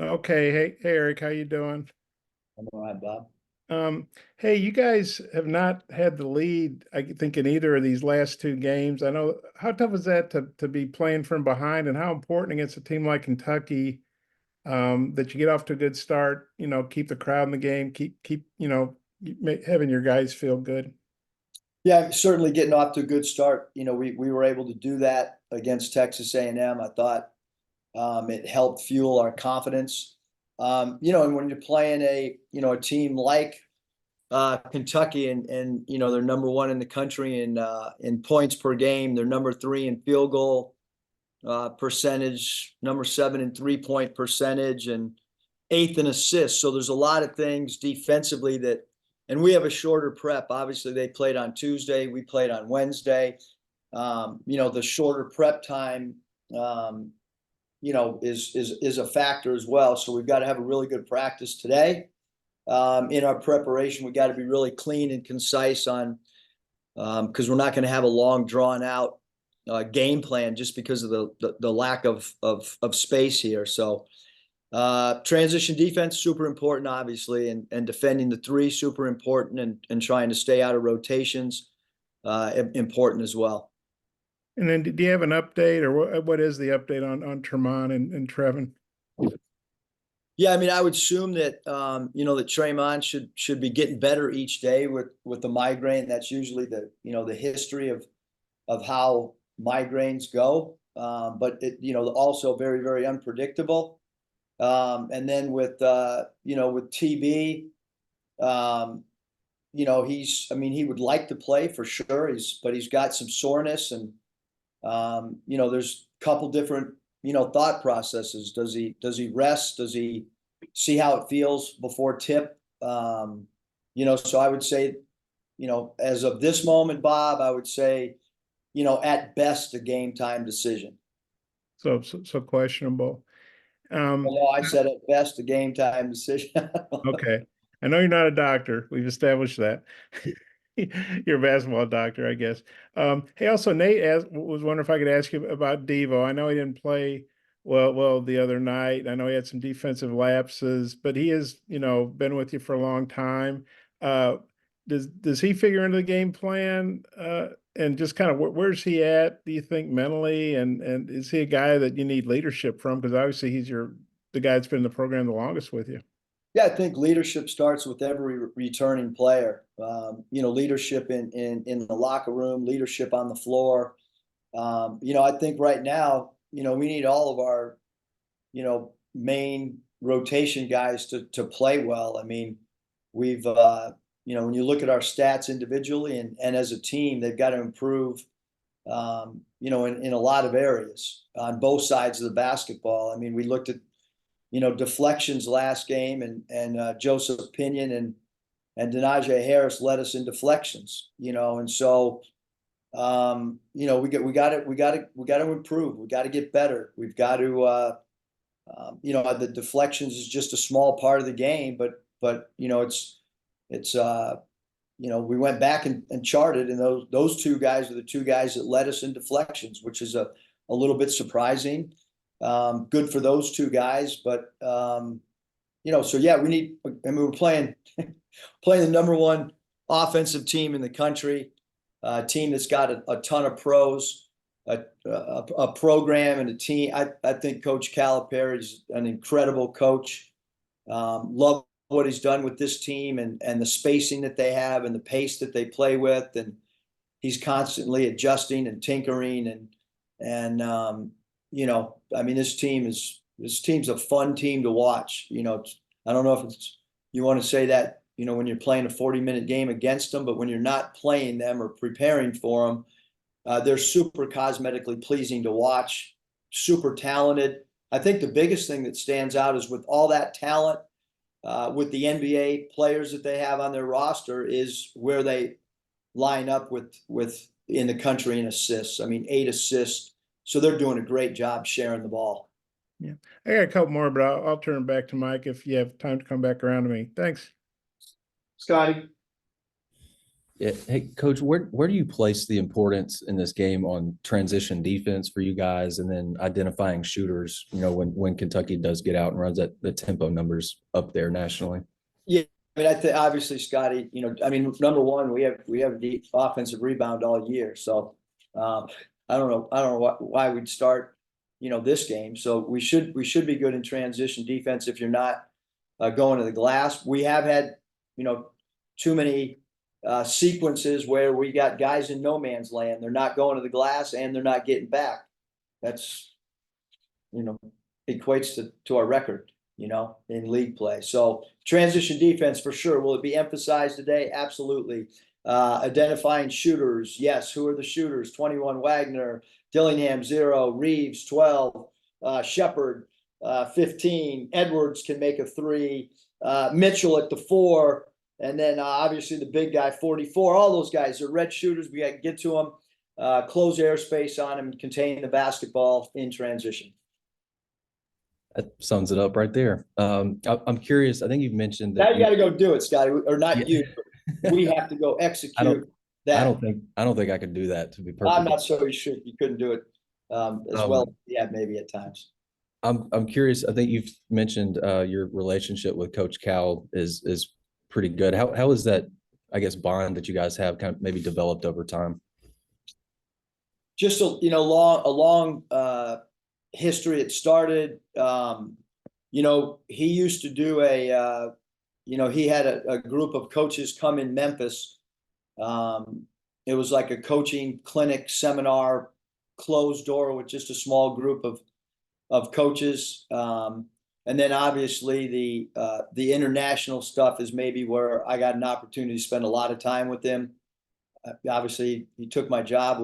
Okay. Hey, Eric, how you doing? I'm all right, Bob. Um, hey, you guys have not had the lead, I think, in either of these last two games. I know how tough is that to be playing from behind, and how important against a team like Kentucky, that you get off to a good start, keep the crowd in the game, keep having your guys feel good. Yeah, certainly getting off to a good start. We were able to do that against Texas A&M. I thought it helped fuel our confidence. And when you're playing a team like Kentucky and they're number one in the country in points per game, they're number three in field goal percentage, number seven in 3-point percentage, and eighth in assists. So there's a lot of things defensively and we have a shorter prep. Obviously, they played on Tuesday. We played on Wednesday. The shorter prep time, is a factor as well. So we've got to have a really good practice today. In our preparation, we got to be really clean and concise on because we're not going to have a long drawn out game plan just because of the lack of space here. So transition defense, super important, obviously, and defending the three, super important, and trying to stay out of rotations, important as well. And then, do you have an update, or what is the update on Tremont and Trevin? Yeah, I mean, I would assume that that Tremont should be getting better each day with the migraine. That's usually the history of how migraines go. But it also very, very unpredictable. And then with TB, he would like to play for sure. But he's got some soreness, and there's a couple different thought processes. Does he rest? Does he see how it feels before tip? So I would say, as of this moment, Bob, I would say, at best a game time decision. So questionable. Um, Although I said at best a game time decision. okay. I know you're not a doctor. We've established that. You're a basketball doctor, I guess. Hey, also Nate was wondering if I could ask you about Devo. I know he didn't play well the other night. I know he had some defensive lapses, but he has, been with you for a long time. Uh, does he figure into the game plan? And just kind of where's he at, do you think, mentally? And is he a guy that you need leadership from? Because obviously he's the guy that's been in the program the longest with you. Yeah, I think leadership starts with every returning player. Leadership in the locker room, leadership on the floor. I think right now, we need all of our, main rotation guys to play well. I mean, we've, when you look at our stats individually and as a team, they've got to improve, in a lot of areas on both sides of the basketball. I mean, we looked at, deflections last game, and Joseph Pinion and Denaje Harris led us in deflections, and so we got to improve. We got to get better. We've got to the deflections is just a small part of the game, but it's we went back and charted, and those two guys are the two guys that led us in deflections, which is a little bit surprising. Good for those two guys, but so yeah, we need. I mean, we're playing the number one offensive team in the country, a team that's got a ton of pros, a program and a team. I think Coach Calipari is an incredible coach. Love what he's done with this team and the spacing that they have and the pace that they play with, and he's constantly adjusting and tinkering and I mean, this team's a fun team to watch. I don't know if you want to say that, when you're playing a 40-minute game against them, but when you're not playing them or preparing for them, they're super cosmetically pleasing to watch, super talented. I think the biggest thing that stands out is with all that talent, with the NBA players that they have on their roster, is where they line up with in the country in assists. I mean, 8 assists. So they're doing a great job sharing the ball. Yeah. I got a couple more, but I'll turn it back to Mike if you have time to come back around to me. Thanks. Scotty. Yeah. Hey, Coach, where do you place the importance in this game on transition defense for you guys, and then identifying shooters? You know, when Kentucky does get out and runs at the tempo numbers up there nationally. Yeah, I mean, I think obviously, Scotty, I mean, number one, we have the offensive rebound all year. So I don't know why we'd start, this game. So we should be good in transition defense if you're not going to the glass. We have had, too many sequences where we got guys in no man's land. They're not going to the glass and they're not getting back. That's, you know, equates to our record, in league play. So transition defense for sure. Will it be emphasized today? Absolutely. Identifying shooters. Yes. Who are the shooters? 21 Wagner, Dillingham 0, Reeves 12, Shepard 15. Edwards can make a 3. Mitchell at the 4. And then obviously the big guy 44. All those guys are red shooters. We got to get to them, close airspace on them, and contain the basketball in transition. That sums it up right there. I'm curious. I think you've mentioned Now that you got to go do it, Scotty, or not yeah. you. We have to go execute that. I don't think I could do that, to be I'm perfect. not sure you couldn't do it as well. Yeah, maybe at times. I'm curious. I think you've mentioned your relationship with Coach Cal is pretty good. How is that, I guess, bond that you guys have kind of maybe developed over time? Just a long history. It started. He used to do he had a group of coaches come in Memphis. It was like a coaching clinic seminar, closed door with just a small group of coaches. And then obviously the international stuff is maybe where I got an opportunity to spend a lot of time with him. Obviously, he took my job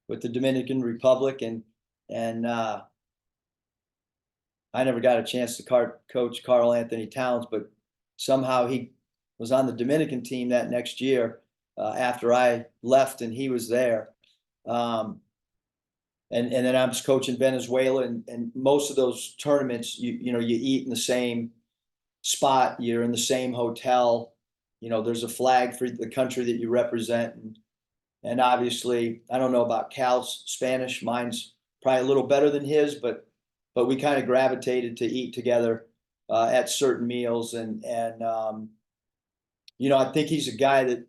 with the Dominican Republic, and I never got a chance to coach Carl Anthony Towns, but somehow he was on the Dominican team that next year after I left, and he was there. And then I'm just coaching Venezuela, and most of those tournaments, you eat in the same spot, you're in the same hotel. There's a flag for the country that you represent, and obviously, I don't know about Cal's Spanish. Mine's probably a little better than his, but we kind of gravitated to eat together at certain meals, and I think he's a guy that,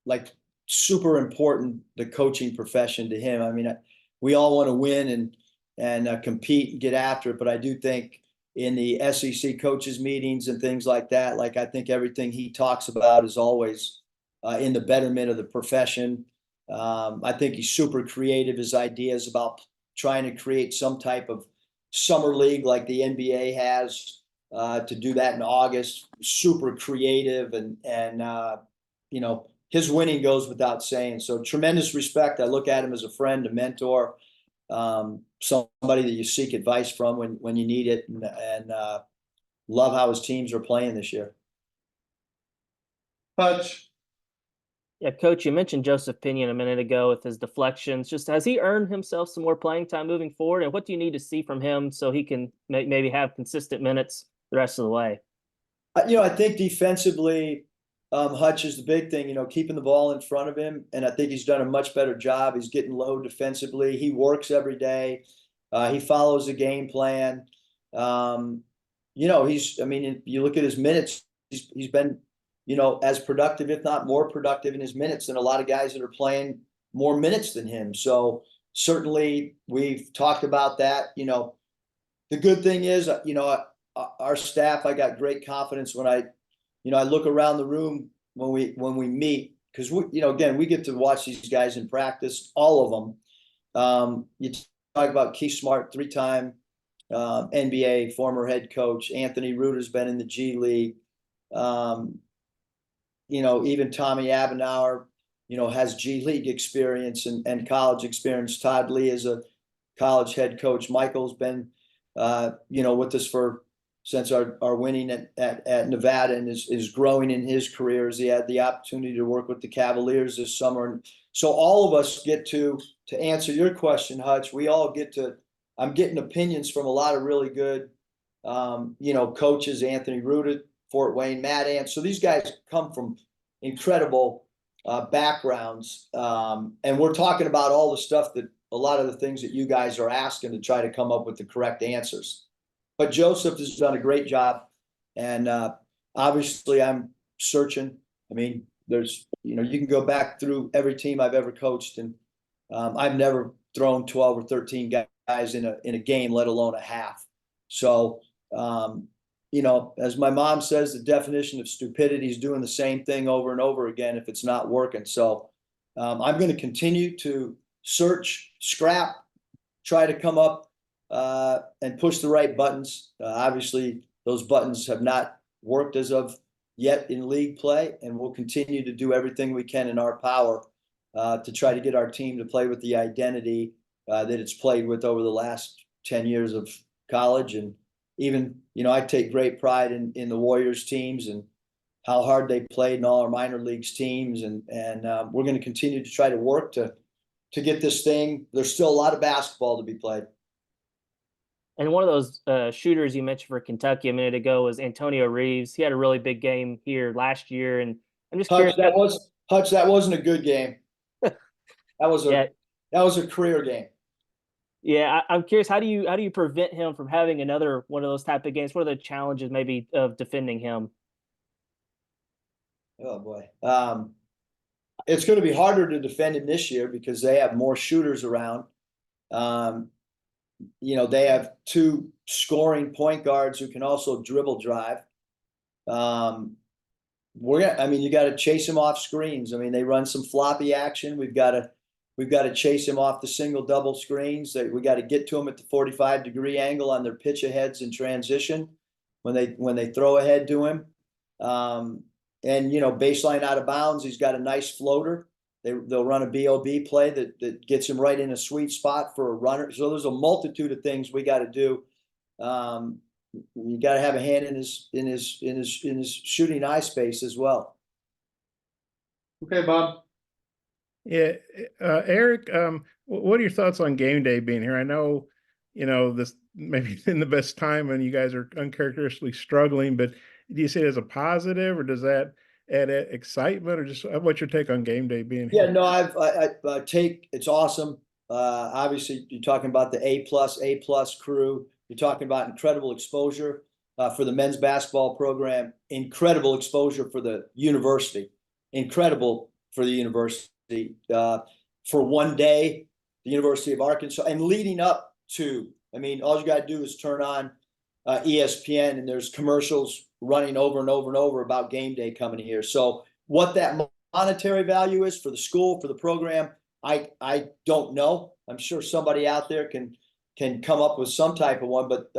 like, super important, the coaching profession to him. I mean, we all want to win and compete and get after it, but I do think in the SEC coaches meetings and things like that, like, I think everything he talks about is always in the betterment of the profession. I think he's super creative. His ideas about trying to create some type of summer league like the NBA has, to do that in August, super creative, and his winning goes without saying. So tremendous respect. I look at him as a friend, a mentor, somebody that you seek advice from when you need it, and love how his teams are playing this year. Hutch. Yeah, Coach, you mentioned Joseph Pinion a minute ago with his deflections. Just has he earned himself some more playing time moving forward? And what do you need to see from him so he can maybe have consistent minutes the rest of the way? I think defensively, Hutch is the big thing, keeping the ball in front of him. And I think he's done a much better job. He's getting low defensively. He works every day. He follows a game plan. You look at his minutes, he's been, as productive, if not more productive in his minutes than a lot of guys that are playing more minutes than him. So certainly we've talked about that. The good thing is, our staff, I got great confidence when I look around the room when we meet, because again, we get to watch these guys in practice, all of them. You talk about Keith Smart, 3-time NBA former head coach. Anthony Reuter's been in the G League. Even Tommy Abenauer, has G League experience and college experience. Todd Lee is a college head coach. Michael's been, with us since our winning at Nevada, and is growing in his career, as he had the opportunity to work with the Cavaliers this summer. And so all of us get to answer your question, Hutch. We all I'm getting opinions from a lot of really good, coaches. Anthony Reuter, Fort Wayne, Matt Ant. So these guys come from incredible backgrounds. And we're talking about all the stuff that a lot of the things that you guys are asking to try to come up with the correct answers. But Joseph has done a great job. And obviously I'm searching. I mean, there's, you can go back through every team I've ever coached, and I've never thrown 12 or 13 guys in a game, let alone a half. So, as my mom says, the definition of stupidity is doing the same thing over and over again if it's not working. So I'm going to continue to search, scrap, try to come up and push the right buttons. Obviously, those buttons have not worked as of yet in league play, and we'll continue to do everything we can in our power to try to get our team to play with the identity that it's played with over the last 10 years of college. And even, I take great pride in the Warriors teams and how hard they played in all our minor leagues teams. And we're going to continue to try to work to get this thing. There's still a lot of basketball to be played. And one of those shooters you mentioned for Kentucky a minute ago was Antonio Reeves. He had a really big game here last year, and I'm just curious. Hutch, that wasn't a good game. That was a career game. Yeah, I'm curious. How do you prevent him from having another one of those type of games? What are the challenges maybe of defending him? Oh boy, it's going to be harder to defend him this year because they have more shooters around. They have two scoring point guards who can also dribble drive. You got to chase him off screens. I mean, they run some floppy action. We've got to chase him off the single double screens. We got to get to him at the 45-degree angle on their pitch aheads in transition when they throw ahead to him. Baseline out of bounds, he's got a nice floater. They'll run a BOB play that gets him right in a sweet spot for a runner. So there's a multitude of things we got to do. You got to have a hand in his shooting eye space as well. Okay, Bob. Yeah, Eric, what are your thoughts on game day being here? I know, this maybe in the best time and you guys are uncharacteristically struggling, but do you see it as a positive, or does that add excitement, or just what's your take on game day being here? Yeah, no, I take it's awesome. Obviously, you're talking about the A+ crew. You're talking about incredible exposure for the men's basketball program, incredible exposure for the university, incredible for the university. For one day, the University of Arkansas, and leading up to, all you got to do is turn on ESPN, and there's commercials running over and over and over about game day coming here. So what that monetary value is for the school, for the program, I don't know. I'm sure somebody out there can come up with some type of one, but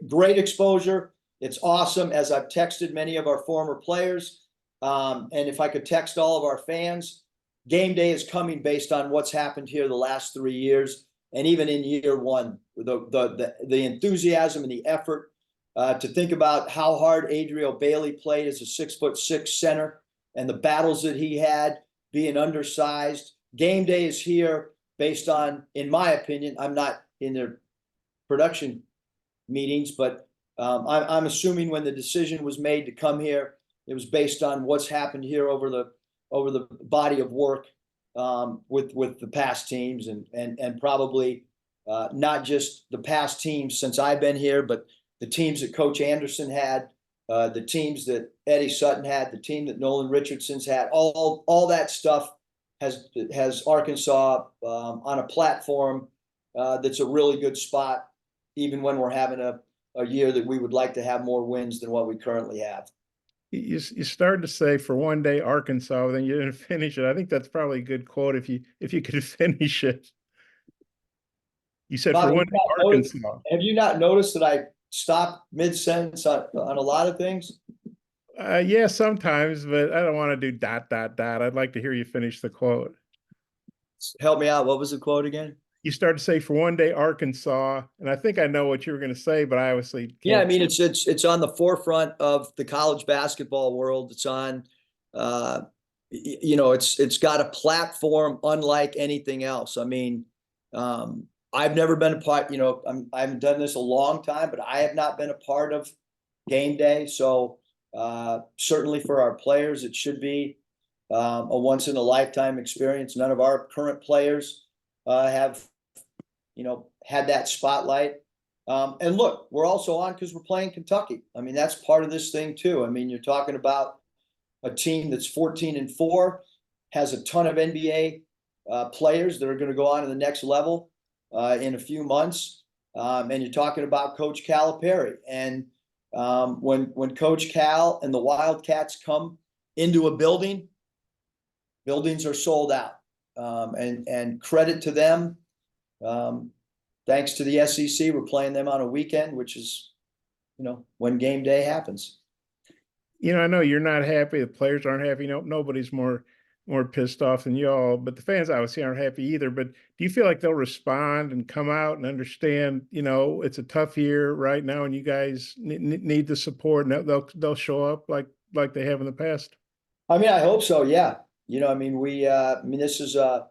great exposure. It's awesome. As I've texted many of our former players, and if I could text all of our fans, game day is coming based on what's happened here the last 3 years. And even in year one, the enthusiasm and the effort to think about how hard Adriel Bailey played as a 6'6" center and the battles that he had being undersized. Game day is here based on, in my opinion, I'm not in their production meetings, but I'm assuming when the decision was made to come here, it was based on what's happened here over the body of work with the past teams and probably not just the past teams since I've been here, but the teams that Coach Anderson had, the teams that Eddie Sutton had, the team that Nolan Richardson's had, all that stuff has Arkansas on a platform that's a really good spot, even when we're having a year that we would like to have more wins than what we currently have. You started to say for one day Arkansas, then you didn't finish it. I think that's probably a good quote if you could finish it. You said Bob, for one day Arkansas. Have you not noticed that I stop mid-sentence on a lot of things? Yeah, sometimes, but I don't want to do ... I'd like to hear you finish the quote. Help me out. What was the quote again? You started to say for one day Arkansas, and I think I know what you were going to say, but I obviously can't. Yeah, it's on the forefront of the college basketball world. It's on, it's got a platform unlike anything else. I've never been a part. I haven't done this a long time, but I have not been a part of game day. So certainly for our players, it should be a once in a lifetime experience. None of our current players have, had that spotlight. And look, we're also on because we're playing Kentucky. I mean, that's part of this thing too. I mean, you're talking about a team that's 14-4, has a ton of NBA players that are going to go on to the next level in a few months. And you're talking about Coach Calipari. And when Coach Cal and the Wildcats come into a building, buildings are sold out. And credit to them. Thanks to the SEC, we're playing them on a weekend, which is, when game day happens. I know you're not happy. The players aren't happy. Nobody's more pissed off than you all, but the fans obviously aren't happy either. But do you feel like they'll respond and come out and understand, it's a tough year right now and you guys need the support, and they'll show up like they have in the past? I mean, I hope so. Yeah. This is, to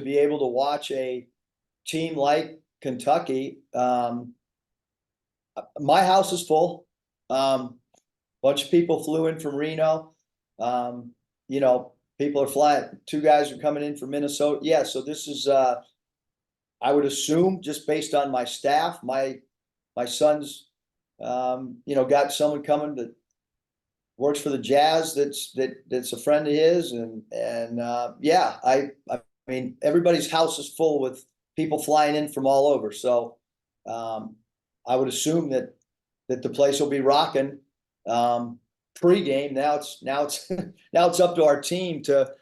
be able to watch a team like Kentucky, my house is full. Bunch of people flew in from Reno. People are flying. 2 guys are coming in from Minnesota. Yeah. So this is, I would assume, just based on my staff, my son's, got someone coming that works for the Jazz. That's a friend of his. And yeah, I mean, everybody's house is full with people flying in from all over. So, I would assume that the place will be rocking. Pre-game. Now it's now it's up to our team to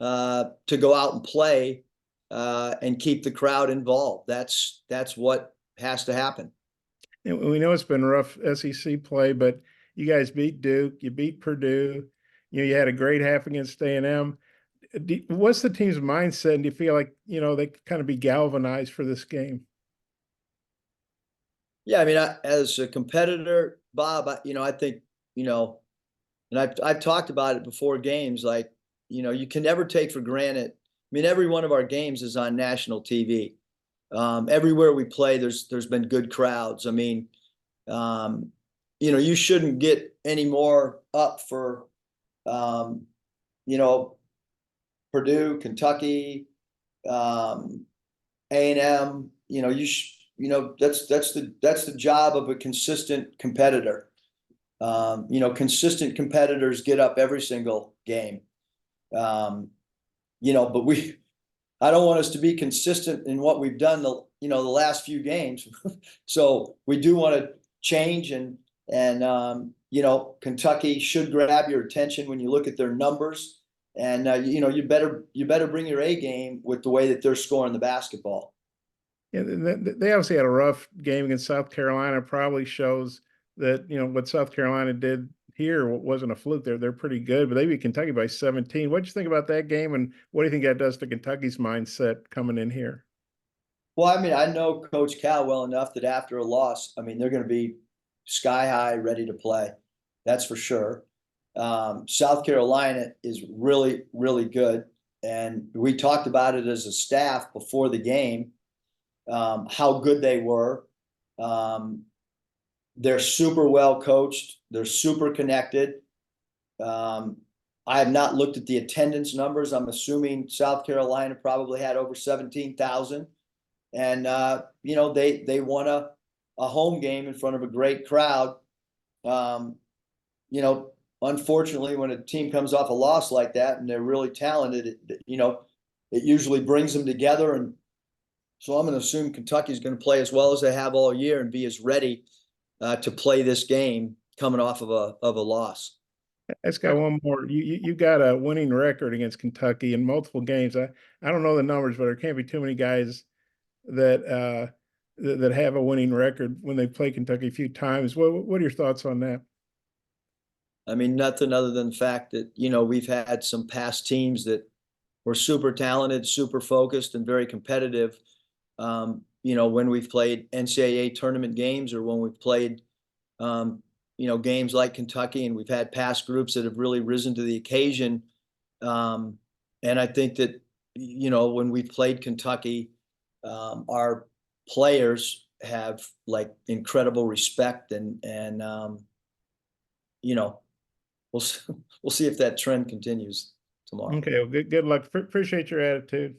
go out and play and keep the crowd involved. That's what has to happen. And we know it's been rough SEC play, but you guys beat Duke, you beat Purdue, you had a great half against A&M. What's the team's mindset? And do you feel like, they kind of be galvanized for this game? Yeah, I mean, as a competitor, Bob, I think, and I've talked about it before games, like, you can never take for granted. I mean, every one of our games is on national TV. Everywhere we play, there's been good crowds. I mean, you shouldn't get any more up for, Purdue, Kentucky, A&M. That's the job of a consistent competitor. Consistent competitors get up every single game. But I don't want us to be consistent in what we've done the last few games. So we do want to change and Kentucky should grab your attention when you look at their numbers. And you better bring your A game with the way that they're scoring the basketball. Yeah, they obviously had a rough game against South Carolina. Probably shows that what South Carolina did here wasn't a fluke. They're pretty good, but they beat Kentucky by 17. What do you think about that game, and what do you think that does to Kentucky's mindset coming in here? Well, I mean, I know Coach Cal well enough that after a loss, I mean, they're going to be sky high, ready to play. That's for sure. South Carolina is really, really good, and we talked about it as a staff before the game, how good they were. They're super well coached. They're super connected. I have not looked at the attendance numbers. I'm assuming South Carolina probably had over 17,000. And, they won a home game in front of a great crowd. Unfortunately, when a team comes off a loss like that and they're really talented, it usually brings them together. And so I'm going to assume Kentucky's going to play as well as they have all year and be as ready to play this game coming off of a loss. I just got one more. You got a winning record against Kentucky in multiple games. I don't know the numbers, but there can't be too many guys that have a winning record when they play Kentucky a few times. What are your thoughts on that? I mean, nothing other than the fact that, we've had some past teams that were super talented, super focused, and very competitive. When we've played NCAA tournament games or when we've played, games like Kentucky, and we've had past groups that have really risen to the occasion. And I think that, when we've played Kentucky, our players have like incredible respect and we'll see if that trend continues tomorrow. Okay, well, good luck. Appreciate your attitude.